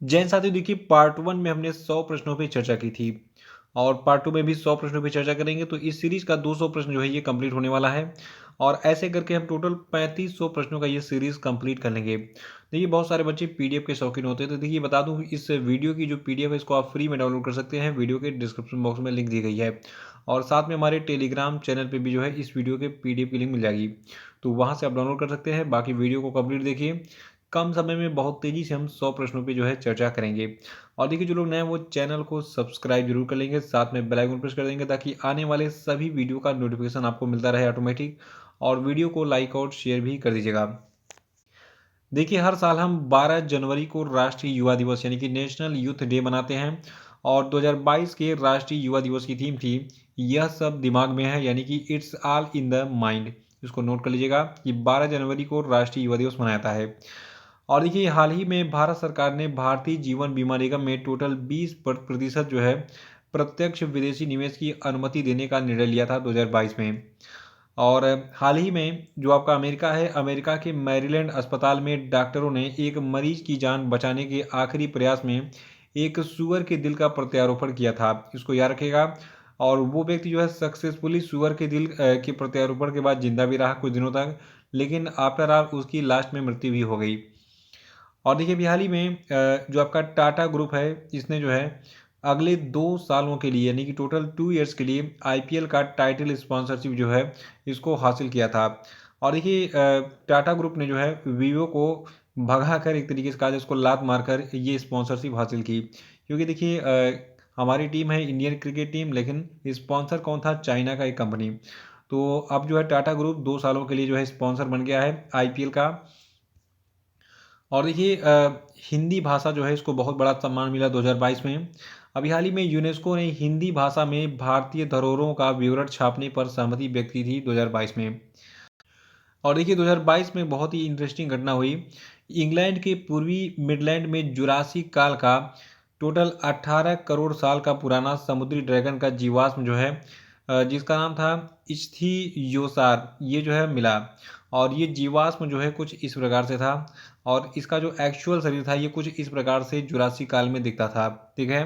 जैन साथियों, देखिए पार्ट 1 में हमने 100 प्रश्नों पे चर्चा की थी और पार्ट 2 में भी 100 प्रश्नों पे चर्चा करेंगे। तो इस सीरीज़ का 200 प्रश्न जो है ये कंप्लीट होने वाला है और ऐसे करके हम टोटल 3500 प्रश्नों का ये सीरीज़ कंप्लीट कर लेंगे। देखिए बहुत सारे बच्चे पीडीएफ के शौकीन होते हैं, तो देखिए बता दूँ इस वीडियो की जो पीडीएफ है इसको आप फ्री में डाउनलोड कर सकते हैं। वीडियो के डिस्क्रिप्शन बॉक्स में लिंक दी गई है और साथ में हमारे टेलीग्राम चैनल पे भी जो है इस वीडियो के पीडीएफ की लिंक मिल जाएगी, तो वहाँ से आप डाउनलोड कर सकते हैं। बाकी वीडियो को कंप्लीट देखिए, कम समय में बहुत तेज़ी से हम 100 प्रश्नों पे जो है चर्चा करेंगे। और देखिए जो लोग नए हैं वो चैनल को सब्सक्राइब जरूर कर लेंगे, साथ में बेल आइकन प्रेस कर देंगे ताकि आने वाले सभी वीडियो का नोटिफिकेशन आपको मिलता रहे ऑटोमेटिक। और वीडियो को लाइक और शेयर भी कर दीजिएगा। देखिए हर साल हम 12 जनवरी को राष्ट्रीय युवा दिवस यानी कि नेशनल यूथ डे मनाते हैं और 2022 के राष्ट्रीय युवा दिवस की थीम थी यह सब दिमाग में है, यानी कि it's all in the mind. इसको नोट कर लीजिएगा कि 12 जनवरी को राष्ट्रीय युवा दिवस मनाया जाता है। और देखिए हाल ही में भारत सरकार ने भारतीय जीवन बीमा निगम में टोटल 20% जो है प्रत्यक्ष विदेशी निवेश की अनुमति देने का निर्णय लिया था 2022 में। और हाल ही में जो आपका अमेरिका है, अमेरिका के मैरीलैंड अस्पताल में डॉक्टरों ने एक मरीज की जान बचाने के आखिरी प्रयास में एक सुअर के दिल का प्रत्यारोपण किया था। इसको याद रखिएगा। और वो व्यक्ति जो है सक्सेसफुली सुअर के दिल के प्रत्यारोपण के बाद जिंदा भी रहा कुछ दिनों तक, लेकिन आफ्टर ऑल उसकी लास्ट में मृत्यु भी हो गई। और देखिए अभी हाल ही में जो आपका टाटा ग्रुप है इसने जो है अगले 2 सालों के लिए यानी कि टोटल 2 ईयर्स के लिए आईपीएल का टाइटल स्पॉन्सरशिप जो है इसको हासिल किया था। और देखिए टाटा ग्रुप ने जो है वीवो को भगा कर, एक तरीके से कहा जाए उसको लात मारकर ये स्पॉन्सरशिप हासिल की। क्योंकि देखिए हमारी टीम है इंडियन क्रिकेट टीम, लेकिन स्पॉन्सर कौन था? चाइना का एक कंपनी। तो अब जो है टाटा ग्रुप 2 सालों के लिए जो है स्पॉन्सर बन गया है आईपीएल का। और देखिए हिंदी भाषा जो है इसको बहुत बड़ा सम्मान मिला 2022 में। अभी हाल ही में यूनेस्को ने हिंदी भाषा में भारतीय धरोहरों का विवरण छापने पर सहमति व्यक्त की थी 2022 में। और देखिए 2022 में बहुत ही इंटरेस्टिंग घटना हुई। इंग्लैंड के पूर्वी मिडलैंड में जुरासी काल का टोटल 18 करोड़ साल का पुराना समुद्री ड्रैगन का जीवाश्म जो है जिसका नाम था इच्थियोसार, ये जो है मिला। और ये जीवाश्म जो है कुछ इस प्रकार से था और इसका जो एक्चुअल शरीर था ये कुछ इस प्रकार से जुरासी काल में दिखता था। ठीक है।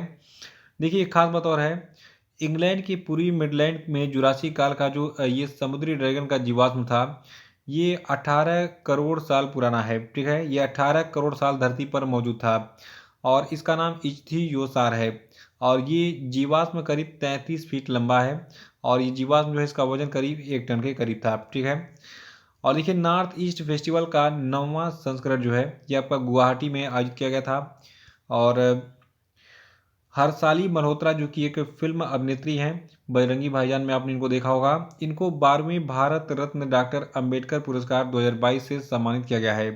देखिए एक खास बात और है, इंग्लैंड के पूर्वी मिडलैंड में जुरासी काल का जो ये समुद्री ड्रैगन का जीवाश्म था ये 18 करोड़ साल पुराना है। ठीक है, ये 18 करोड़ साल धरती पर मौजूद था और इसका नाम इच्थियोसार है। और ये जीवाश्म करीब 33 फीट लंबा है और ये जीवाश्म जो है इसका वजन करीब 1 टन के करीब था। ठीक है। और देखिए नॉर्थ ईस्ट फेस्टिवल का 9वां संस्करण जो है ये आपका गुवाहाटी में आयोजित किया गया था। और हर्षाली मल्होत्रा जो कि एक फिल्म अभिनेत्री हैं, बजरंगी भाईजान में आपने इनको देखा होगा, इनको 12वीं भारत रत्न डॉक्टर अंबेडकर पुरस्कार 2022 से सम्मानित किया गया है।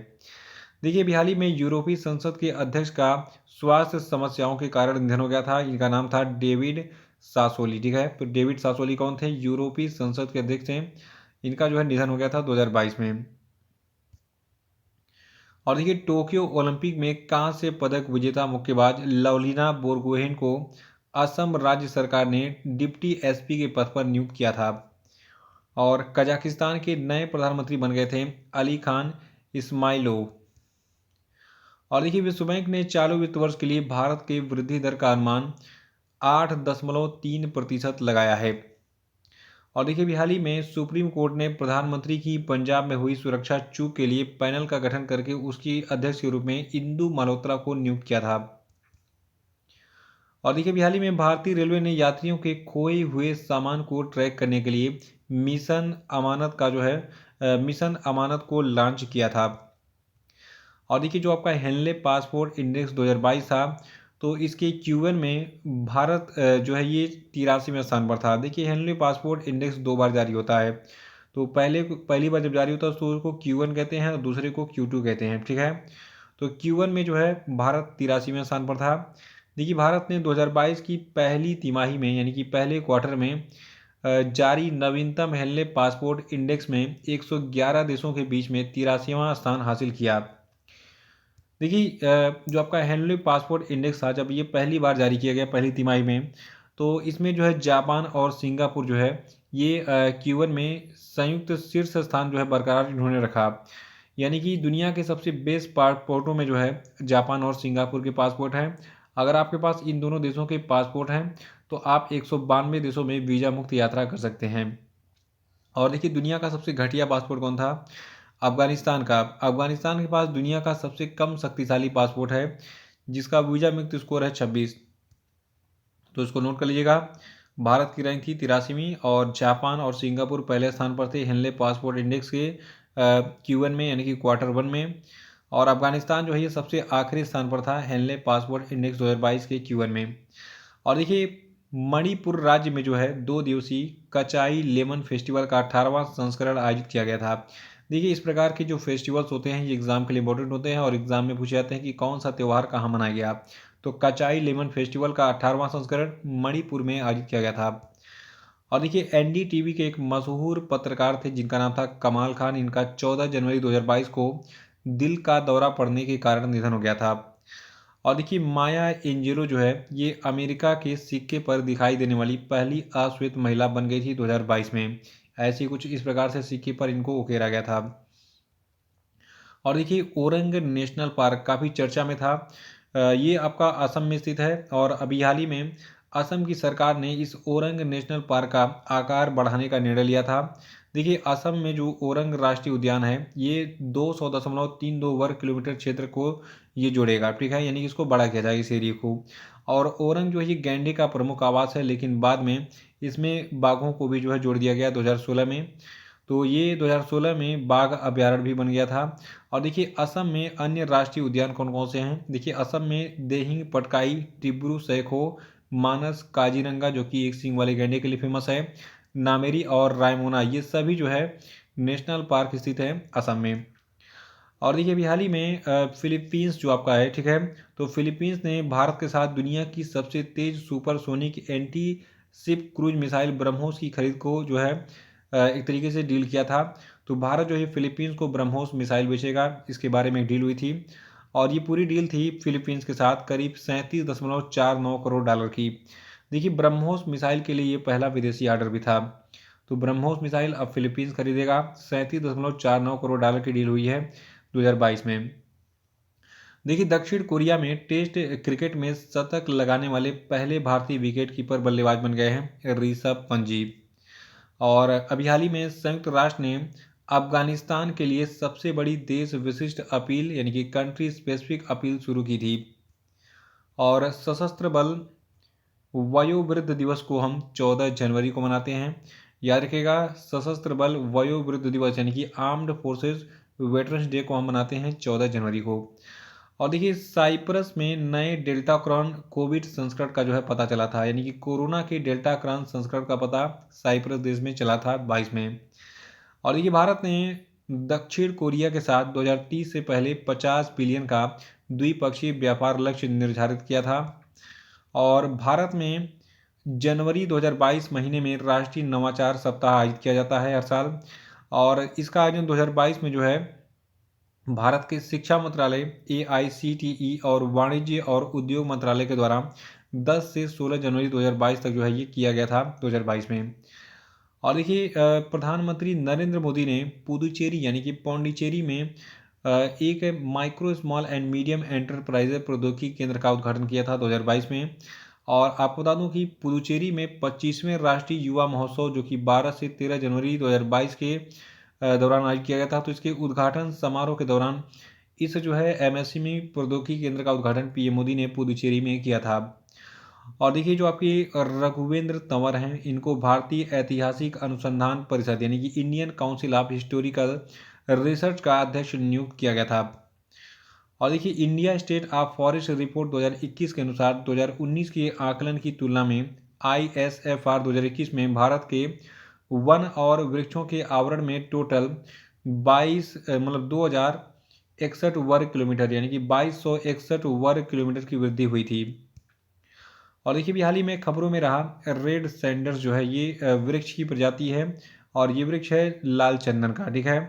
देखिए अभी हाल ही में यूरोपीय संसद के अध्यक्ष का स्वास्थ्य समस्याओं के कारण निधन हो गया था। इनका नाम था डेविड सासोली। ठीक है, तो डेविड सासोली कौन थे? यूरोपीय संसद के अध्यक्ष थे। इनका जो है निधन हो गया था 2022 में। और देखिए टोक्यो ओलंपिक में कांस्य पदक विजेता मुक्केबाज लवलीना बोरगोहेन को असम राज्य सरकार ने डिप्टी एसपी के पद पर नियुक्त किया था। और कजाकिस्तान के नए प्रधानमंत्री बन गए थे अली खान इस्माइलोव। और देखिए विश्व बैंक ने चालू वित्त वर्ष के लिए भारत के वृद्धि दर का अनुमान 8.3% लगाया है। और देखिए अभी हाल ही में सुप्रीम कोर्ट ने प्रधानमंत्री की पंजाब में हुई सुरक्षा चूक के लिए पैनल का गठन करके उसकी अध्यक्ष के रूप में इंदु मल्होत्रा को नियुक्त किया था। और देखिए अभी हाल ही में भारतीय रेलवे ने यात्रियों के खोए हुए सामान को ट्रैक करने के लिए मिशन अमानत का जो है मिशन अमानत को लॉन्च किया था। और देखिए जो आपका हेनले पासपोर्ट इंडेक्स 2022 था, तो इसके Q1 में भारत जो है ये 83वें स्थान पर था। देखिए हेनले पासपोर्ट इंडेक्स 2 बार जारी होता है, तो पहली बार जब जारी होता है तो उसको Q1 कहते हैं और दूसरे को Q2 कहते हैं। ठीक है, तो Q1 में जो है भारत 83वें स्थान पर था। देखिए भारत ने 2022 की पहली तिमाही में यानी कि पहले क्वार्टर में जारी नवीनतम हेनले पासपोर्ट इंडेक्स में 111 देशों के बीच में 83वां स्थान हासिल किया। देखिए जो आपका हेनले पासपोर्ट इंडेक्स था जब ये पहली बार जारी किया गया पहली तिमाही में, तो इसमें जो है जापान और सिंगापुर जो है ये Q1 में संयुक्त शीर्ष स्थान जो है बरकरार इन्होंने रखा। यानी कि दुनिया के सबसे बेस्ट पासपोर्टों में जो है जापान और सिंगापुर के पासपोर्ट हैं। अगर आपके पास इन दोनों देशों के पासपोर्ट हैं तो आप 192 देशों में वीज़ा मुक्त यात्रा कर सकते हैं। और देखिए दुनिया का सबसे घटिया पासपोर्ट कौन था? अफगानिस्तान का। अफगानिस्तान के पास दुनिया का सबसे कम शक्तिशाली पासपोर्ट है जिसका वीज़ा मुक्त स्कोर है 26। तो इसको नोट कर लीजिएगा। भारत की रैंक थी 83वीं और जापान और सिंगापुर पहले स्थान पर थे हेनले पासपोर्ट इंडेक्स के Q1 में यानी कि क्वार्टर 1 में। और अफगानिस्तान जो है ये सबसे आखिरी स्थान पर था हेनले पासपोर्ट इंडेक्स 2022 के Q1 में। और देखिए मणिपुर राज्य में जो है 2 दिवसीय कचाई लेमन फेस्टिवल का 18वां संस्करण आयोजित किया गया था। देखिए इस प्रकार के जो फेस्टिवल्स होते हैं ये एग्जाम के लिए इंपॉर्टेंट होते हैं और एग्जाम में पूछे जाते हैं कि कौन सा त्यौहार कहाँ मनाया गया। तो कचाई लेमन फेस्टिवल का 18वां संस्करण मणिपुर में आयोजित किया गया था। और देखिए एनडीटीवी के एक मशहूर पत्रकार थे जिनका नाम था कमाल खान। इनका 14 जनवरी 2022 को दिल का दौरा पड़ने के कारण निधन हो गया था। और देखिए माया एंजेलो जो है ये अमेरिका के सिक्के पर दिखाई देने वाली पहली अश्वेत महिला बन गई थी 2022 में। ऐसी कुछ इस प्रकार से सिक्के पर इनको उकेरा गया था। और देखिए ओरंग नेशनल पार्क काफ़ी चर्चा में था। ये आपका असम में स्थित है और अभी हाल ही में असम की सरकार ने इस ओरंग नेशनल पार्क का आकार बढ़ाने का निर्णय लिया था। देखिए असम में जो ओरंग राष्ट्रीय उद्यान है ये 200.32 वर्ग किलोमीटर क्षेत्र को ये जोड़ेगा, ठीक है, यानी कि इसको बड़ा किया जाएगा इस एरिया को। और ओरंग जो है ये गैंडे का प्रमुख आवास है लेकिन बाद में इसमें बाघों को भी जो है जोड़ दिया गया 2016 में। तो ये 2016 में बाघ अभ्यारण्य भी बन गया था। और देखिए असम में अन्य राष्ट्रीय उद्यान कौन कौन से हैं? देखिए असम में देहिंग पटकाई, डिब्रू सैखो, मानस, काजीरंगा जो कि एक सींग वाले गैंडे के लिए फेमस है, नामेरी और रायमोना ये सभी जो है नेशनल पार्क स्थित है असम में। और देखिए अभी हाल ही में फिलीपींस जो आपका है, ठीक है, तो फिलीपींस ने भारत के साथ दुनिया की सबसे तेज supersonic anti ship cruise missile BrahMos की खरीद को जो है एक तरीके से डील किया था। तो भारत जो है फिलीपींस को ब्रह्मोस मिसाइल बेचेगा, इसके बारे में डील हुई थी। और ये पूरी डील थी फिलीपींस के साथ करीब 37.49 करोड़ डॉलर की। देखिए ब्रह्मोस मिसाइल के लिए ये पहला विदेशी ऑर्डर भी था। तो ब्रह्मोस मिसाइल अब फिलीपींस खरीदेगा। 37.49 करोड़ डॉलर की डील हुई है 2022 में। देखिए दक्षिण कोरिया में टेस्ट क्रिकेट में शतक लगाने वाले पहले भारतीय विकेट कीपर बल्लेबाज बन गए हैं ऋषभ पंजी। और अभी हाल ही में संयुक्त राष्ट्र ने अफगानिस्तान के लिए सबसे बड़ी देश विशिष्ट अपील यानी कि कंट्री स्पेसिफिक अपील शुरू की थी। और सशस्त्र बल वयोवृद्ध दिवस को हम 14 जनवरी को मनाते हैं। याद रखिएगा सशस्त्र बल वयोवृद्ध दिवस यानी कि आर्म्ड फोर्सेस वेटरन्स डे को हम मनाते हैं 14 जनवरी को। और देखिए साइप्रस में नए डेल्टा क्रॉन कोविड संस्करण का जो है पता चला था, यानी कि कोरोना के डेल्टा क्रॉन संस्करण का पता साइप्रस देश में चला था 22 में। और देखिए भारत ने दक्षिण कोरिया के साथ 2030 से पहले 50 बिलियन का द्विपक्षीय व्यापार लक्ष्य निर्धारित किया था। और भारत में जनवरी 2022 महीने में राष्ट्रीय नवाचार सप्ताह आयोजित किया जाता है हर साल। और इसका आयोजन 2022 में जो है भारत के शिक्षा मंत्रालय, AICTE और वाणिज्य और उद्योग मंत्रालय के द्वारा 10 से 16 जनवरी 2022 तक जो है ये किया गया था 2022 में। और देखिए प्रधानमंत्री नरेंद्र मोदी ने पुदुचेरी यानी कि पौंडीचेरी में एक micro small and medium enterprise प्रौद्योगिकी केंद्र का उद्घाटन किया था 2022 में। और आपको बता दूं कि पुदुचेरी में 25वें राष्ट्रीय युवा महोत्सव जो कि 12 से 13 जनवरी 2022 के दौरान आयोजित किया गया था। तो इसके उद्घाटन समारोह के दौरान इस जो है MSME प्रौद्योगिकी केंद्र का उद्घाटन PM मोदी ने पुदुचेरी में किया था। और देखिए जो आपके रघुवेंद्र तंवर हैं इनको भारतीय ऐतिहासिक अनुसंधान परिषद यानी कि Indian council of historical research का अध्यक्ष नियुक्त किया गया था। और देखिए India state of forest report 2021 के अनुसार 2019 के आकलन की तुलना में ISFR 2021 में भारत के वन और वृक्षों के आवरण में टोटल 2061 वर्ग किलोमीटर यानी कि 2261 वर्ग किलोमीटर की वृद्धि हुई थी। और देखिए भी हाल ही में खबरों में रहा रेड सैंडर्स जो है ये वृक्ष की प्रजाति है और ये वृक्ष है लाल चंदन का, ठीक है।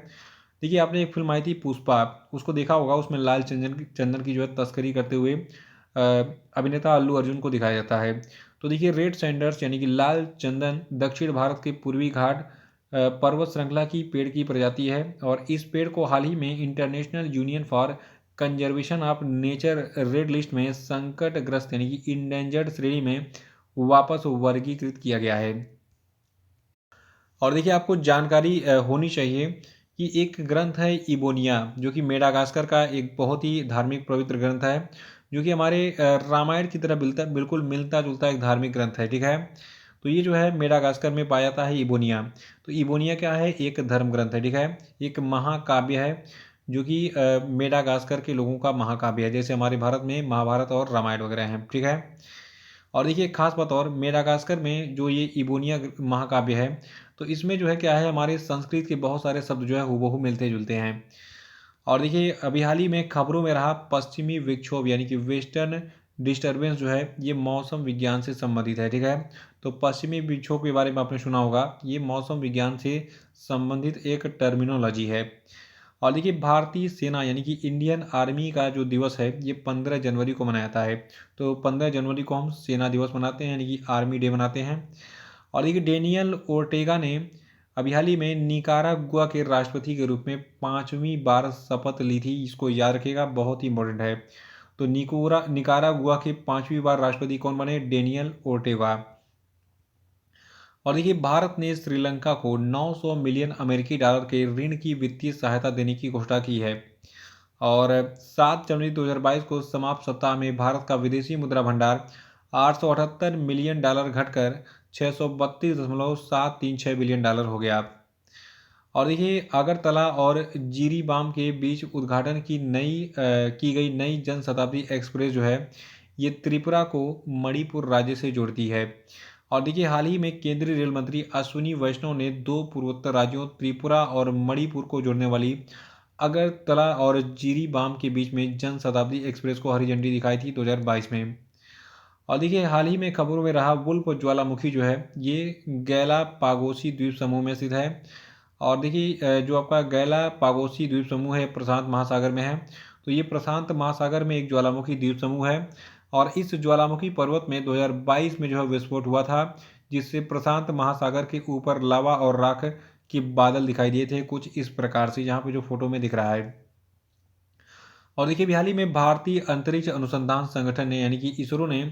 देखिए आपने एक फिल्म आई थी पुष्पा, उसको देखा होगा, उसमें लाल चंदन की जो है तस्करी करते हुए अभिनेता अल्लू अर्जुन को दिखाया जाता है। तो देखिए रेड सैंडर्स यानी कि लाल चंदन दक्षिण भारत के पूर्वी घाट पर्वत श्रृंखला की पेड़ की प्रजाति है और इस पेड़ को हाल ही में international union for conservation of nature red list में संकटग्रस्त यानी कि इंडेंजर्ड श्रेणी में वापस वर्गीकृत किया गया है। और देखिए आपको जानकारी होनी चाहिए कि एक ग्रंथ है इबोनिया, जो कि मेडागास्कर का एक बहुत ही धार्मिक पवित्र ग्रंथ है, जो कि हमारे रामायण की तरह बिल्कुल मिलता जुलता एक धार्मिक ग्रंथ है। ठीक है, तो ये जो है मेडागास्कर में पाया जाता है इबोनिया। तो इबोनिया क्या है, एक धर्म ग्रंथ है। ठीक है, एक महाकाव्य है जो कि मेडागास्कर के लोगों का महाकाव्य है, जैसे हमारे भारत में महाभारत और रामायण वगैरह हैं। ठीक है, और देखिए खास बात और मेडागास्कर में जो ये इबोनिया महाकाव्य है, तो इसमें जो है क्या है, हमारे संस्कृत के बहुत सारे शब्द जो है हूबहू मिलते जुलते हैं। और देखिए अभी हाल ही में खबरों में रहा पश्चिमी विक्षोभ यानी कि वेस्टर्न डिस्टर्बेंस जो है ये मौसम विज्ञान से संबंधित है। ठीक है, तो पश्चिमी विक्षोभ के बारे में आपने सुना होगा, ये मौसम विज्ञान से संबंधित एक टर्मिनोलॉजी है। और देखिए भारतीय सेना यानी कि इंडियन आर्मी का जो दिवस है ये 15 जनवरी को मनाया जाता है। तो 15 जनवरी को हम सेना दिवस मनाते हैं यानी कि आर्मी डे मनाते हैं। और देखिए डेनियल ओर्टेगा ने अभी हाल ही में निकारागुआ के राष्ट्रपति के रूप में 5वीं बार शपथ ली थी। इसको याद रखिएगा, बहुत ही इंपॉर्टेंट है। तो निकारागुआ के 5वीं बार राष्ट्रपति कौन बने, डेनियल ओर्टेगा। और देखिए भारत ने श्रीलंका को 900 मिलियन अमेरिकी डॉलर के ऋण की वित्तीय सहायता देने की घोषणा की है। और 7 जनवरी 2022 को समाप्त सप्ताह में भारत का विदेशी मुद्रा भंडार 878 मिलियन डॉलर घटकर 632.736 बिलियन डॉलर हो गया। और देखिए अगरतला और जिरीबाम के बीच उद्घाटन की गई नई जन शताब्दी एक्सप्रेस जो है ये त्रिपुरा को मणिपुर राज्य से जोड़ती है। और देखिए हाल ही में केंद्रीय रेल मंत्री अश्विनी वैष्णव ने 2 पूर्वोत्तर राज्यों त्रिपुरा और मणिपुर को जोड़ने वाली अगरतला और जिरीबाम के बीच में जन शताब्दी एक्सप्रेस को हरी झंडी दिखाई थी 2022 में। और देखिए हाल ही में खबरों में रहा वुल्फ ज्वालामुखी जो है ये गैलापागोसी द्वीप समूह में स्थित है। और देखिए जो आपका गैलापागोसी द्वीप समूह है प्रशांत महासागर में है। तो ये प्रशांत महासागर में एक ज्वालामुखी द्वीप समूह है और इस ज्वालामुखी पर्वत में 2022 में जो है विस्फोट हुआ था, जिससे प्रशांत महासागर के ऊपर लावा और राख के बादल दिखाई दिए थे कुछ इस प्रकार से, जहाँ पे जो फोटो में दिख रहा है। और देखिए हाल ही में भारतीय अंतरिक्ष अनुसंधान संगठन ने यानी कि इसरो ने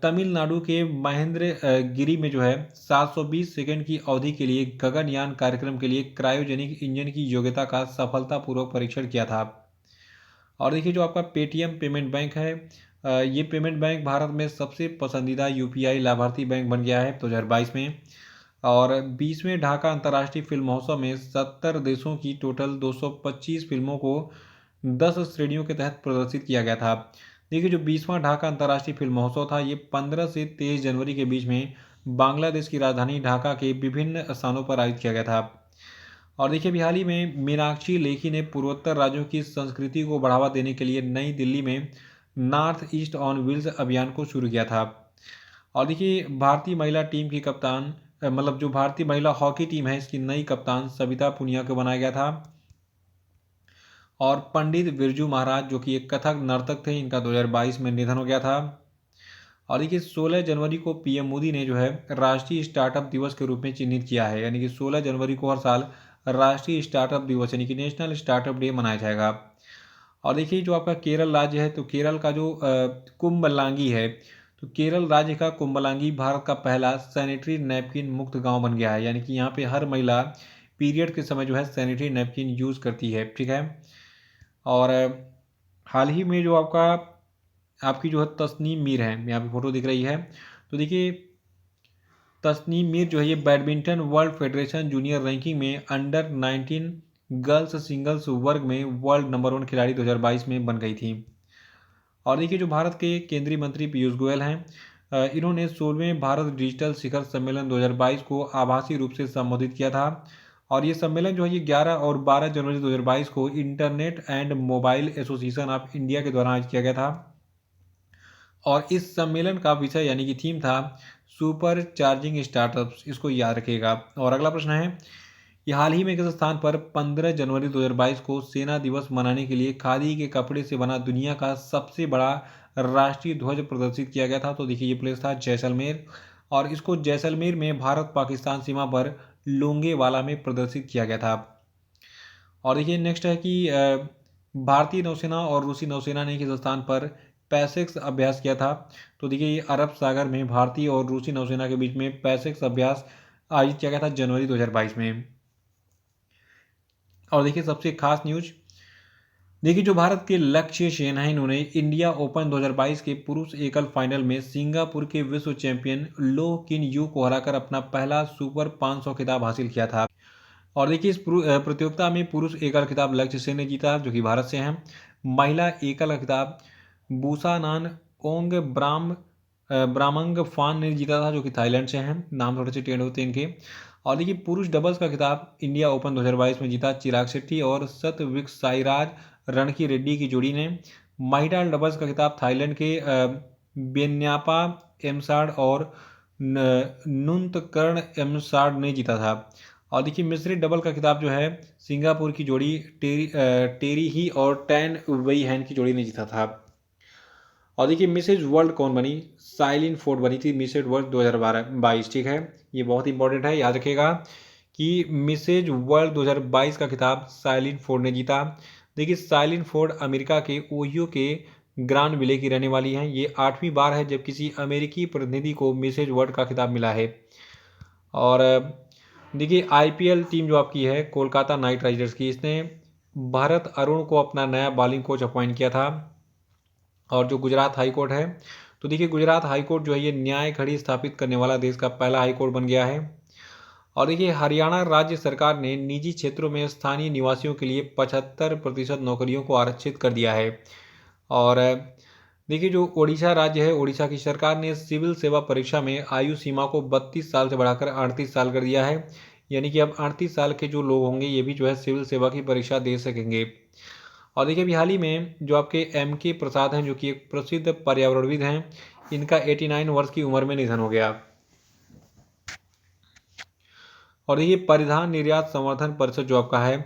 तमिलनाडु के महेंद्र गिरी में जो है 720 सेकंड की अवधि के लिए गगनयान कार्यक्रम के लिए क्रायोजेनिक इंजन की योग्यता का सफलतापूर्वक परीक्षण किया था। और देखिए जो आपका पेटीएम पेमेंट बैंक है, ये पेमेंट बैंक भारत में सबसे पसंदीदा यूपीआई लाभार्थी बैंक बन गया है 2022 में। और 20वें ढाका अंतर्राष्ट्रीय फिल्म महोत्सव में 70 देशों की टोटल 225 फिल्मों को 10 श्रेणियों के तहत प्रदर्शित किया गया था। देखिए जो 20वां ढाका अंतर्राष्ट्रीय फिल्म महोत्सव था ये 15 से 23 जनवरी के बीच में बांग्लादेश की राजधानी ढाका के विभिन्न स्थानों पर आयोजित किया गया था। और देखिए अभी हाल ही में मीनाक्षी लेखी ने पूर्वोत्तर राज्यों की संस्कृति को बढ़ावा देने के लिए नई दिल्ली में नॉर्थ ईस्ट ऑन व्हील्स अभियान को शुरू किया था। और देखिए भारतीय महिला टीम की कप्तान मतलब जो भारतीय महिला हॉकी टीम है इसकी नई कप्तान सविता पुनिया को बनाया गया था। और पंडित बिरजू महाराज जो कि एक कथक नर्तक थे, इनका 2022 में निधन हो गया था। और देखिए 16 जनवरी को पीएम मोदी ने जो है राष्ट्रीय स्टार्टअप दिवस के रूप में चिन्हित किया है, यानी कि 16 जनवरी को हर साल राष्ट्रीय स्टार्टअप दिवस यानी कि नेशनल स्टार्टअप डे मनाया जाएगा। और देखिए जो आपका केरल राज्य है, तो केरल का जो कुंबलांगी है, तो केरल राज्य का कुंबलांगी भारत का पहला सैनिटरी नैपकिन मुक्त गांव बन गया है, यानी कि यहाँ पे हर महिला पीरियड के समय जो है सैनिटरी नैपकिन यूज़ करती है। ठीक है, और हाल ही में जो आपकी जो है तस्नीम मीर है, यहाँ पे फोटो दिख रही है। तो देखिए तस्नीम मीर जो है ये badminton world federation junior ranking में अंडर 19 गर्ल्स सिंगल्स वर्ग में वर्ल्ड नंबर 1 खिलाड़ी 2022 में बन गई थी। और देखिए जो भारत के केंद्रीय मंत्री पीयूष गोयल हैं, इन्होंने 16वें भारत डिजिटल शिखर सम्मेलन 2022 को आभासी रूप से संबोधित किया था। और ये सम्मेलन जो है ये 11 और 12 जनवरी 2022 को internet and mobile association of India के द्वारा आयोजित किया गया था। और इस सम्मेलन का विषय यानी कि थीम था सुपर चार्जिंग स्टार्टअप्स, इसको याद रखिएगा। और अगला प्रश्न है कि हाल ही में किस स्थान पर 15 जनवरी 2022 को सेना दिवस मनाने के लिए खादी के कपड़े से बना दुनिया का सबसे बड़ा राष्ट्रीय ध्वज प्रदर्शित किया गया था। तो देखिए ये प्लेस था जैसलमेर। और इसको जैसलमेर में भारत पाकिस्तान सीमा पर लोंगेवाला में प्रदर्शित किया गया था। और देखिए नेक्स्ट है कि भारतीय नौसेना और रूसी नौसेना ने किस स्थान पर पैसेक्स अभ्यास किया था। तो देखिए ये अरब सागर में भारतीय और रूसी नौसेना के बीच में पैसेक्स अभ्यास आयोजित किया गया था जनवरी 2022 में। और देखिए सबसे खास न्यूज, देखिए जो भारत के लक्ष्य सेन है, इन्होंने इंडिया ओपन 2022 के पुरुष एकल फाइनल में सिंगापुर के विश्व चैंपियन लो किन यू को हराकर अपना पहला सुपर 500 खिताब हासिल किया था। और देखिए इस प्रतियोगिता में पुरुष एकल खिताब लक्ष्य सेन ने जीता जो कि भारत से हैं। महिला एकल खिताब बूसानान ओंग ब्रामंग फान ने जीता था जो कि थाईलैंड से हैं, नाम थोड़े से टेढ़ होते हैं इनके। और देखिए पुरुष डबल्स का खिताब इंडिया ओपन 2022 में जीता चिराग शेट्टी और सतविक साईराज रणकी रेड्डी की जोड़ी ने। महिला डबल्स का खिताब थाईलैंड के बेन्यापा एमसाड और नुंतकर्ण एमसाड ने जीता था। और देखिए मिश्रित डबल का खिताब जो है सिंगापुर की जोड़ी टेरी ही और टैन वई हैन की जोड़ी ने जीता था। और देखिए मिसेज वर्ल्ड कौन बनी, साइलिन फोर्ड बनी थी मिसेज वर्ल्ड 2022। ठीक है, ये बहुत इंपॉर्टेंट है, याद रखिएगा कि मिसेज वर्ल्ड 2022 का खिताब साइलिन फोर्ड ने जीता। देखिए साइलिन फोर्ड अमेरिका के ओहियो के ग्रांड विले की रहने वाली हैं। ये 8वीं बार है जब किसी अमेरिकी प्रतिनिधि को मिसेज वर्ल्ड का खिताब मिला है। और देखिए आईपीएल टीम जो आपकी है कोलकाता नाइट राइडर्स की, इसने भरत अरुण को अपना नया बॉलिंग कोच अपॉइंट किया था। और जो गुजरात हाई कोर्ट है, तो देखिए गुजरात हाई कोर्ट जो है ये न्याय खड़ी स्थापित करने वाला देश का पहला हाई कोर्ट बन गया है। और देखिए हरियाणा राज्य सरकार ने निजी क्षेत्रों में स्थानीय निवासियों के लिए 75% नौकरियों को आरक्षित कर दिया है। और देखिए जो ओडिशा राज्य है, ओडिशा की सरकार ने सिविल सेवा परीक्षा में आयु सीमा को 32 साल से बढ़ाकर 38 साल कर दिया है। यानी कि अब 38 साल के जो लोग होंगे ये भी जो है सिविल सेवा की परीक्षा दे सकेंगे। और देखिए अभी हाल ही में जो आपके M.K. प्रसाद हैं जो कि एक प्रसिद्ध पर्यावरणविद हैं, इनका 89 वर्ष की उम्र में निधन हो गया। और ये परिधान निर्यात संवर्धन परिषद जो आपका है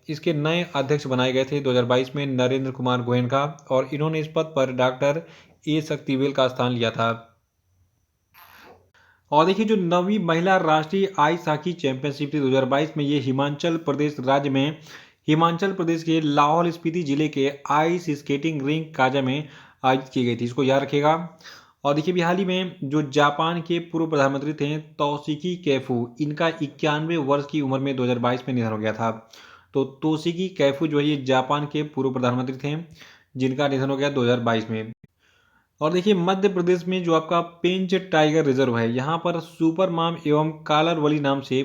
इसके नए अध्यक्ष बनाए गए थे 2022 में नरेंद्र कुमार गोयन का, और इन्होंने इस पद पर डॉक्टर ए शक्तिवेल का स्थान लिया था। और देखिए जो 9वीं महिला राष्ट्रीय आइस हॉकी चैंपियनशिप थी 2022 में, ये हिमाचल प्रदेश राज्य में हिमाचल प्रदेश के लाहौल स्पीति जिले के आइस स्केटिंग रिंक काजा में आयोजित की गई थी, इसको याद रखिएगा। और देखिए भी हाल ही में जो जापान के पूर्व प्रधानमंत्री थे तोशिकी कैफू, इनका 91 वर्ष की उम्र में 2022 में निधन हो गया था। तो तोशिकी कैफू जो है ये जापान के पूर्व प्रधानमंत्री थे जिनका निधन हो गया 2022 में। और देखिए मध्य प्रदेश में जो आपका पेंच टाइगर रिजर्व है, यहाँ पर सुपर माम एवं कालरवली नाम से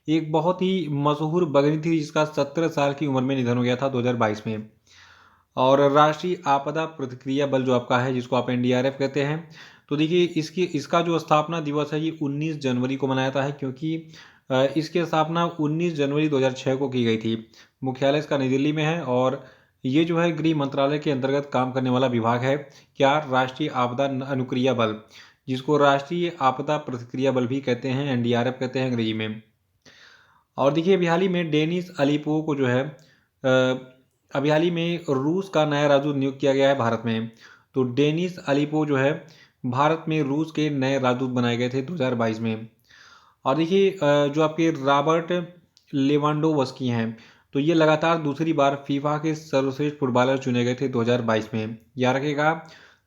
एक बहुत ही मशहूर बकरी थी जिसका 17 साल की उम्र में निधन हो गया था 2022 में। और राष्ट्रीय आपदा प्रतिक्रिया बल जो आपका है जिसको आप NDRF कहते हैं, तो देखिए इसका जो स्थापना दिवस है ये 19 जनवरी को मनाया जाता है, क्योंकि इसकी स्थापना 19 जनवरी 2006 को की गई थी। मुख्यालय इसका नई दिल्ली में है और ये जो है गृह मंत्रालय के अंतर्गत काम करने वाला विभाग है। क्या, राष्ट्रीय आपदा अनुक्रिया बल, जिसको राष्ट्रीय आपदा प्रतिक्रिया बल भी कहते हैं, NDRF कहते हैं अंग्रेजी में। और देखिए अभी हाल ही में डेनिस अलीपोव को जो है अभी हाल ही में रूस का नया राजदूत नियुक्त किया गया है भारत में। तो डेनिस अलीपोव जो है भारत में रूस के नए राजदूत बनाए गए थे 2022 में। और देखिए जो आपके रॉबर्ट लेवांडोव्स्की हैं, तो ये लगातार दूसरी बार फीफा के सर्वश्रेष्ठ फुटबॉलर चुने गए थे 2022 में। याद रखिएगा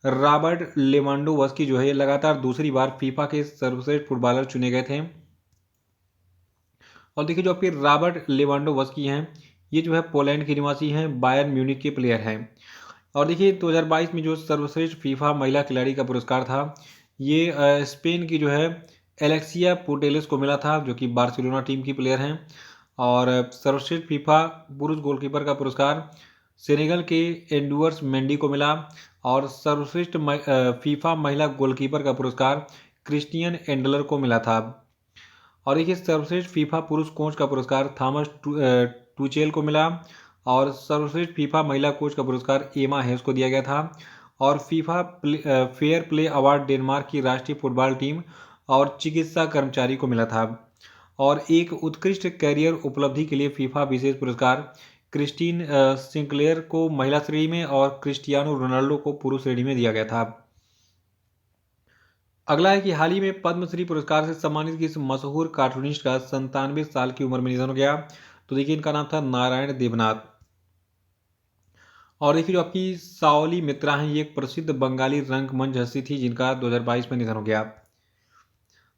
रॉबर्ट लेवांडोव्स्की जो है लगातार दूसरी बार फीफा के सर्वश्रेष्ठ फुटबॉलर चुने गए थे। और देखिए जो आपके रॉबर्ट लेवांडोव्स्की हैं ये जो है पोलैंड के निवासी हैं, बायर्न म्यूनिख के प्लेयर हैं। और देखिए 2022 में जो सर्वश्रेष्ठ फीफा महिला खिलाड़ी का पुरस्कार था ये स्पेन की जो है एलेक्सिया पुटेलेस को मिला था जो कि बार्सिलोना टीम की प्लेयर हैं। और सर्वश्रेष्ठ फीफा पुरुष गोलकीपर का पुरस्कार सेनेगल के एंडुअर्स मेंडी को मिला। और सर्वश्रेष्ठ फीफा महिला गोलकीपर का पुरस्कार क्रिस्टियन एंडलर को मिला था। और देखिए सर्वश्रेष्ठ फीफा पुरुष कोच का पुरस्कार थॉमस टूचेल को मिला। और सर्वश्रेष्ठ फीफा महिला कोच का पुरस्कार एमा हेस को दिया गया था। और FIFA fair play award Denmark की राष्ट्रीय फुटबॉल टीम और चिकित्सा कर्मचारी को मिला था। और एक उत्कृष्ट कैरियर उपलब्धि के लिए फीफा विशेष पुरस्कार क्रिस्टीन सिंक्लेयर को महिला श्रेणी में और क्रिस्टियानो रोनाल्डो को पुरुष श्रेणी में दिया गया था। अगला है कि हाल ही में पद्मश्री पुरस्कार से सम्मानित किस मशहूर कार्टूनिस्ट का 97 साल की उम्र में निधन हो गया? तो देखिए इनका नाम था नारायण देवनाथ। और देखिए जो आपकी साओली मित्रा हैं, ये एक प्रसिद्ध बंगाली रंगमंच हस्ती थी जिनका 2022 में निधन हो गया।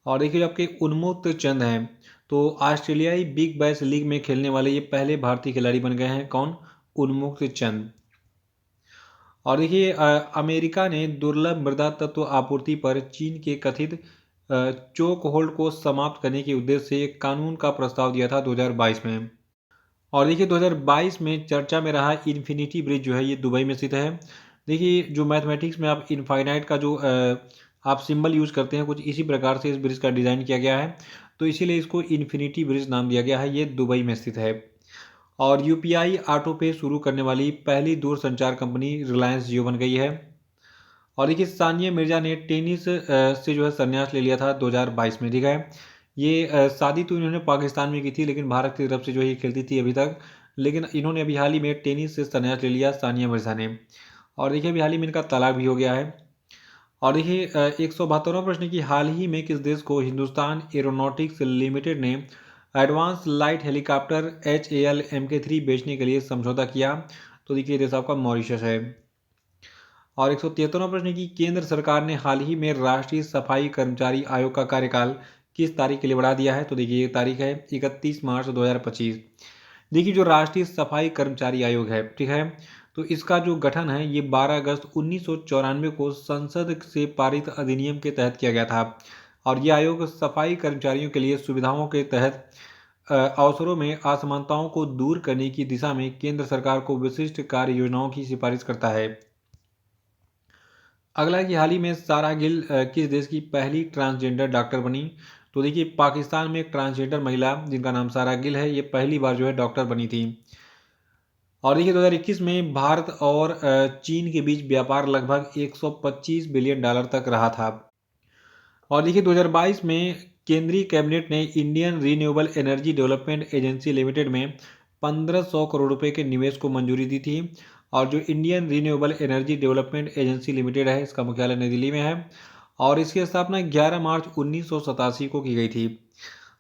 और देखिए जो आपके उन्मुक्त चंद हैं, तो ऑस्ट्रेलियाई बिग बैश लीग में खेलने वाले ये पहले भारतीय खिलाड़ी बन गए हैं। कौन? उन्मुक्त चंद। और देखिए अमेरिका ने दुर्लभ मृदा तत्व आपूर्ति पर चीन के कथित चोक होल्ड को समाप्त करने के उद्देश्य से एक कानून का प्रस्ताव दिया था 2022 में। और देखिए 2022 में चर्चा में रहा इन्फिनिटी ब्रिज जो है ये दुबई में स्थित है। देखिए जो मैथमेटिक्स में आप इनफाइनाइट का जो आप सिंबल यूज करते हैं, कुछ इसी प्रकार से इस ब्रिज का डिज़ाइन किया गया है, तो इसीलिए इसको इन्फिनिटी ब्रिज नाम दिया गया है। ये दुबई में स्थित है। और यूपीआई ऑटो पे शुरू करने वाली पहली दूरसंचार कंपनी रिलायंस जियो बन गई है। और देखिए सानिया मिर्जा ने टेनिस से जो है संन्यास ले लिया था 2022 में। ठीक है, ये शादी तो इन्होंने पाकिस्तान में की थी, लेकिन भारत की तरफ से जो है ये खेलती थी अभी तक। लेकिन इन्होंने अभी हाल ही में टेनिस से संन्यास ले लिया सानिया मिर्जा ने। और देखिए अभी हाल ही में इनका तलाक भी हो गया है। और देखिए 172वां प्रश्न की हाल ही में किस देश को हिंदुस्तान एरोनॉटिक्स लिमिटेड ने advance light helicopter HAL Mk3 बेचने के लिए समझौता किया? तो देखिए देश आपका मॉरिशस है। और 173वां प्रश्न की केंद्र सरकार ने हाल ही में राष्ट्रीय सफाई कर्मचारी आयोग का कार्यकाल किस तारीख के लिए बढ़ा दिया है? तो देखिए ये तारीख है 31 मार्च 2025। देखिए जो राष्ट्रीय सफाई कर्मचारी आयोग है, ठीक है, तो इसका जो गठन है ये 12 अगस्त 1994 को संसद से पारित अधिनियम के तहत किया गया था। और ये आयोग सफाई कर्मचारियों के लिए सुविधाओं के तहत अवसरों में असमानताओं को दूर करने की दिशा में केंद्र सरकार को विशिष्ट कार्य योजनाओं की सिफारिश करता है। अगला है कि हाल ही में सारा गिल किस देश की पहली ट्रांसजेंडर डॉक्टर बनी? तो देखिए पाकिस्तान में एक ट्रांसजेंडर महिला जिनका नाम सारा गिल है, ये पहली बार जो है डॉक्टर बनी थी। और देखिए 2021 में भारत और चीन के बीच व्यापार लगभग 125 बिलियन डॉलर तक रहा था। और देखिए 2022 में केंद्रीय कैबिनेट ने Indian renewable energy development agency limited में 1500 करोड़ रुपए के निवेश को मंजूरी दी थी। और जो Indian renewable energy development agency limited है, इसका मुख्यालय नई दिल्ली में है। और इसकी स्थापना 11 मार्च 1987 को की गई थी।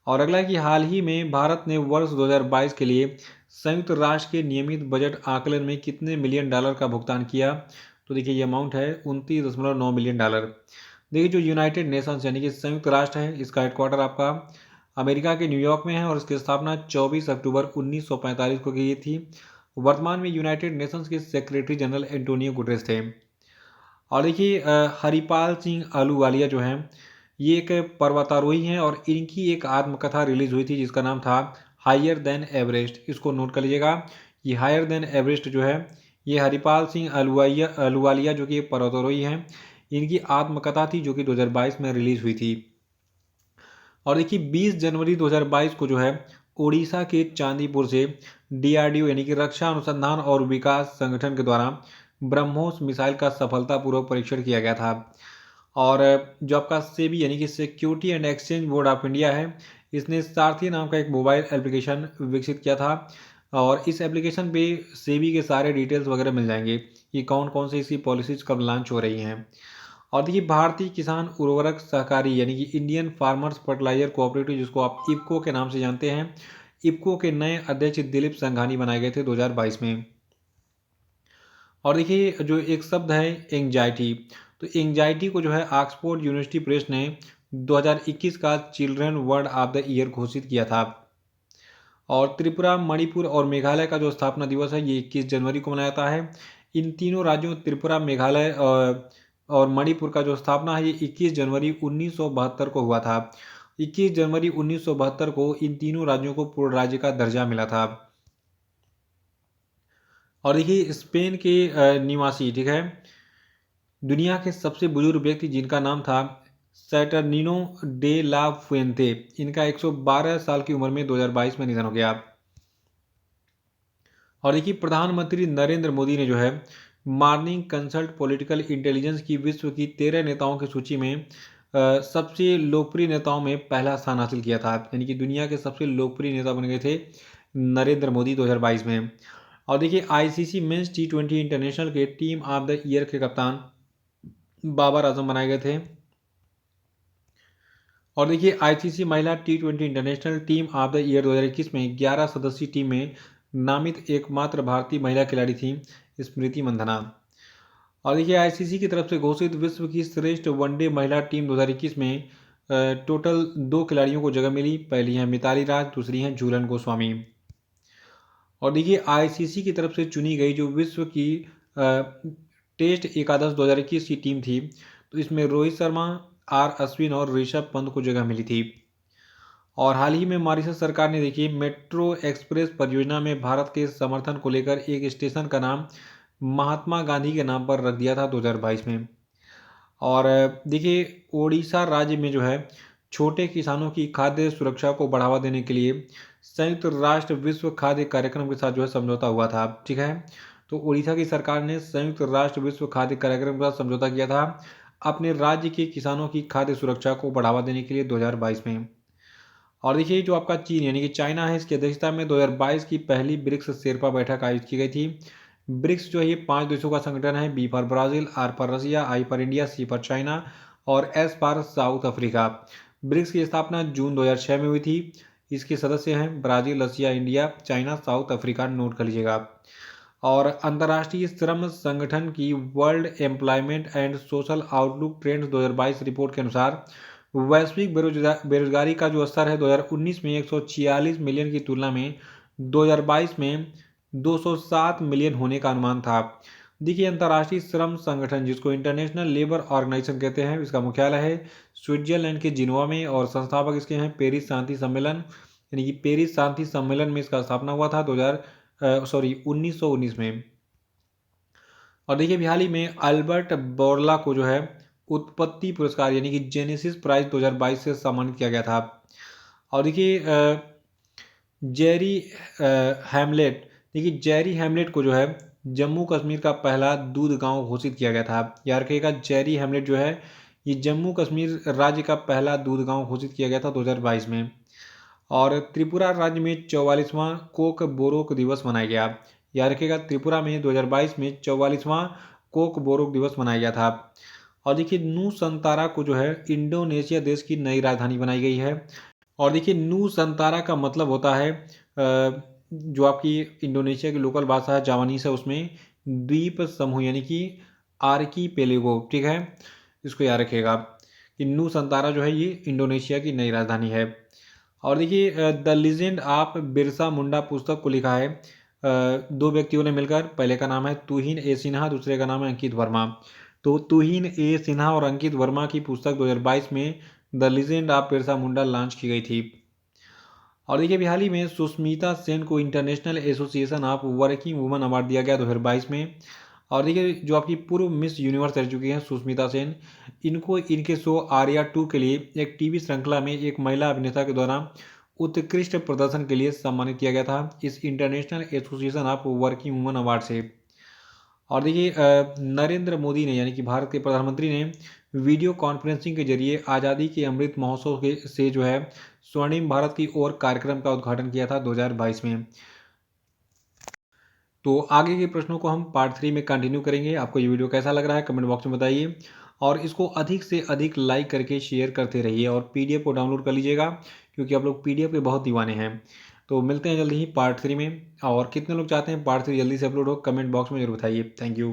और अगला है कि हाल ही में भारत ने वर्ष 2022 के लिए संयुक्त राष्ट्र के नियमित बजट आकलन में कितने मिलियन डॉलर का भुगतान किया? तो देखिए ये अमाउंट है 29.9 मिलियन डॉलर। देखिए जो यूनाइटेड नेशंस यानी कि संयुक्त राष्ट्र है, इसका हेडक्वार्टर आपका अमेरिका के न्यूयॉर्क में है और इसकी स्थापना 24 अक्टूबर 1945 को की गई थी। वर्तमान में यूनाइटेड नेशंस के सेक्रेटरी जनरल एंटोनियो गुटेरेस थे। और देखिए हरिपाल सिंह आहलूवालिया जो हैं, ये एक पर्वतारोही हैं और इनकी एक आत्मकथा रिलीज हुई थी जिसका नाम था हायर देन एवरेस्ट। इसको नोट कर लीजिएगा। ये हायर देन एवरेस्ट जो है, ये हरिपाल सिंह आहलूवालिया जो कि एक पर्वतारोही हैं, इनकी आत्मकथा थी जो कि 2022 में रिलीज हुई थी। और देखिए 20 जनवरी 2022 को जो है उड़ीसा के चांदीपुर से DRDO यानी कि रक्षा अनुसंधान और विकास संगठन के द्वारा ब्रह्मोस मिसाइल का सफलतापूर्वक परीक्षण किया गया था। और जो आपका सेबी यानी कि security and exchange board of India है, इसने सारथी नाम का एक मोबाइल एप्लीकेशन विकसित किया था। और इस एप्लीकेशन पे सेबी के सारे डिटेल्स वगैरह मिल जाएंगे कि कौन कौन से इसकी पॉलिसीज कब लॉन्च हो रही हैं। और देखिए भारतीय किसान उर्वरक सहकारी यानी कि इंडियन फार्मर्स फर्टिलाइजर कोऑपरेटिव, जिसको आप इफ्को के नाम से जानते हैं, इफ्को के नए अध्यक्ष दिलीप संघानी बनाए गए थे 2022 में। और देखिए जो एक शब्द है एंग्जाइटी, तो एंग्जाइटी को जो है ऑक्सफोर्ड यूनिवर्सिटी प्रेस ने 2021 का children word of the year घोषित किया था। और त्रिपुरा, मणिपुर और मेघालय का जो स्थापना दिवस है ये 21 जनवरी को मनाया जाता है। इन तीनों राज्यों त्रिपुरा, मेघालय और मणिपुर का जो स्थापना है ये 21 जनवरी 1972 को हुआ था। 21 जनवरी 1972 को इन तीनों राज्यों को पूर्ण राज्य का दर्जा मिला था। और देखिए स्पेन के निवासी, ठीक है, दुनिया के सबसे बुजुर्ग व्यक्ति जिनका नाम था सैटर्निनो डे ला फुएंते, इनका 112 साल की उम्र में 2022 में निधन हो गया। और देखिए प्रधानमंत्री नरेंद्र मोदी ने जो है मॉर्निंग कंसल्ट पॉलिटिकल इंटेलिजेंस की विश्व की 13 नेताओं की सूची में सबसे लोकप्रिय नेताओं में पहला स्थान हासिल किया था। यानी कि दुनिया के सबसे लोकप्रिय नेता बन गए थे नरेंद्र मोदी 2022 में। और देखिए ICC मेंस T20 इंटरनेशनल के टीम ऑफ द ईयर के कप्तान बाबर आजम बनाए गए थे। और देखिए आईसीसी महिला T20 international team of the year 2021 में 11 सदस्यीय टीम में नामित एकमात्र भारतीय महिला खिलाड़ी थी स्मृति मंधाना। और देखिए आईसीसी की तरफ से घोषित विश्व की श्रेष्ठ वनडे महिला टीम 2021 में टोटल 2 खिलाड़ियों को जगह मिली। पहली हैं मिताली राज, दूसरी हैं झूलन गोस्वामी। और देखिए आईसीसी की तरफ से चुनी गई जो विश्व की टेस्ट एकादश 2021 की टीम थी, तो इसमें रोहित शर्मा, आर अश्विन और ऋषभ पंत को जगह मिली थी। और हाल ही में मॉरिशस सरकार ने देखिए मेट्रो एक्सप्रेस परियोजना में भारत के समर्थन को लेकर एक स्टेशन का नाम महात्मा गांधी के नाम पर रख दिया था 2022 में। और देखिए ओडिशा राज्य में जो है छोटे किसानों की खाद्य सुरक्षा को बढ़ावा देने के लिए संयुक्त राष्ट्र विश्व खाद्य कार्यक्रम के साथ जो है समझौता हुआ था। ठीक है, तो ओडिशा की सरकार ने संयुक्त राष्ट्र विश्व खाद्य कार्यक्रम के साथ समझौता किया था अपने राज्य के किसानों की खाद्य सुरक्षा को बढ़ावा देने के लिए 2022 में। और देखिए जो आपका चीन यानी कि चाइना है, इसकी अध्यक्षता में 2022 की पहली ब्रिक्स शेरपा बैठक आयोजित की गई थी। ब्रिक्स जो है ये 5 देशों का संगठन है, B for Brazil, R for Russia, I for India, C for China और S for South Africa. BRICS की स्थापना जून 2006 में हुई थी। इसके सदस्य हैं Brazil, Russia, India, China, South Africa, note कर लीजिएगा। और अंतर्राष्ट्रीय श्रम संगठन की World Employment and Social Outlook Trends 2022 report के अनुसार वैश्विक बेरोजगारी का जो स्तर है 2019 में 146 मिलियन की तुलना में 2022 में 207 मिलियन होने का अनुमान था। देखिए अंतर्राष्ट्रीय श्रम संगठन जिसको इंटरनेशनल लेबर ऑर्गेनाइजेशन कहते हैं, इसका मुख्यालय है स्विट्जरलैंड के जिनोवा में और संस्थापक इसके हैं पेरिस शांति सम्मेलन, यानी कि पेरिस शांति सम्मेलन में इसका स्थापना हुआ था 1919 में। और देखिए हाल ही में अल्बर्ट बोरला को जो है उत्पत्ति पुरस्कार यानी कि जेनेसिस प्राइज 2022 से सम्मानित किया गया था। और देखिए जेरी हैमलेट, देखिए जेरी हैमलेट को जो है जम्मू कश्मीर का पहला दूध गांव घोषित किया गया था। याद रखिएगा जेरी हैमलेट जो है ये जम्मू कश्मीर राज्य का पहला दूध गांव घोषित किया गया था 2022 में। और त्रिपुरा राज्य में 44वां कोक बोरोक दिवस मनाया गया। याद रखिएगा त्रिपुरा में 2022 में 44वां कोक बोरोक दिवस मनाया गया था। और देखिए नू संतारा को जो है इंडोनेशिया देश की नई राजधानी बनाई गई है। और देखिए नू संतारा का मतलब होता है जो आपकी इंडोनेशिया की लोकल भाषा है जावानीज है उसमें द्वीप समूह यानी कि आर्कीपेलागो। ठीक है, इसको याद रखिएगा कि नू संतारा जो है ये इंडोनेशिया की नई राजधानी है। और देखिए the legend of Birsa Munda पुस्तक को लिखा है 2 व्यक्तियों ने मिलकर। पहले का नाम है तुहिन ए सिन्हा, दूसरे का नाम है अंकित वर्मा। तो तुहिन ए सिन्हा और अंकित वर्मा की पुस्तक 2022 में the legend of Birsa Munda launch की गई थी। और देखिए अभी हाल ही में सुष्मिता सेन को international association of working women award दिया गया 2022 में। और देखिए जो आपकी पूर्व मिस यूनिवर्स रह चुकी हैं सुष्मिता सेन, इनको इनके शो आर्या 2 के लिए एक टीवी श्रृंखला में एक महिला अभिनेता के द्वारा उत्कृष्ट प्रदर्शन के लिए सम्मानित किया गया था इस international association of working women award से। और देखिए नरेंद्र मोदी ने यानी कि भारत के प्रधानमंत्री ने वीडियो कॉन्फ्रेंसिंग के जरिए आज़ादी के अमृत महोत्सव के से जो है स्वर्णिम भारत की ओर कार्यक्रम का उद्घाटन किया था 2022 में। तो आगे के प्रश्नों को हम पार्ट 3 में कंटिन्यू करेंगे। आपको ये वीडियो कैसा लग रहा है कमेंट बॉक्स में बताइए और इसको अधिक से अधिक लाइक करके शेयर करते रहिए और पीडीएफ को डाउनलोड कर लीजिएगा क्योंकि आप लोग पीडीएफ के बहुत दीवाने हैं। तो मिलते हैं जल्दी ही पार्ट 3 में। और कितने लोग चाहते हैं पार्ट 3 जल्दी से अपलोड हो कमेंट बॉक्स में जरूर बताइए। Thank you.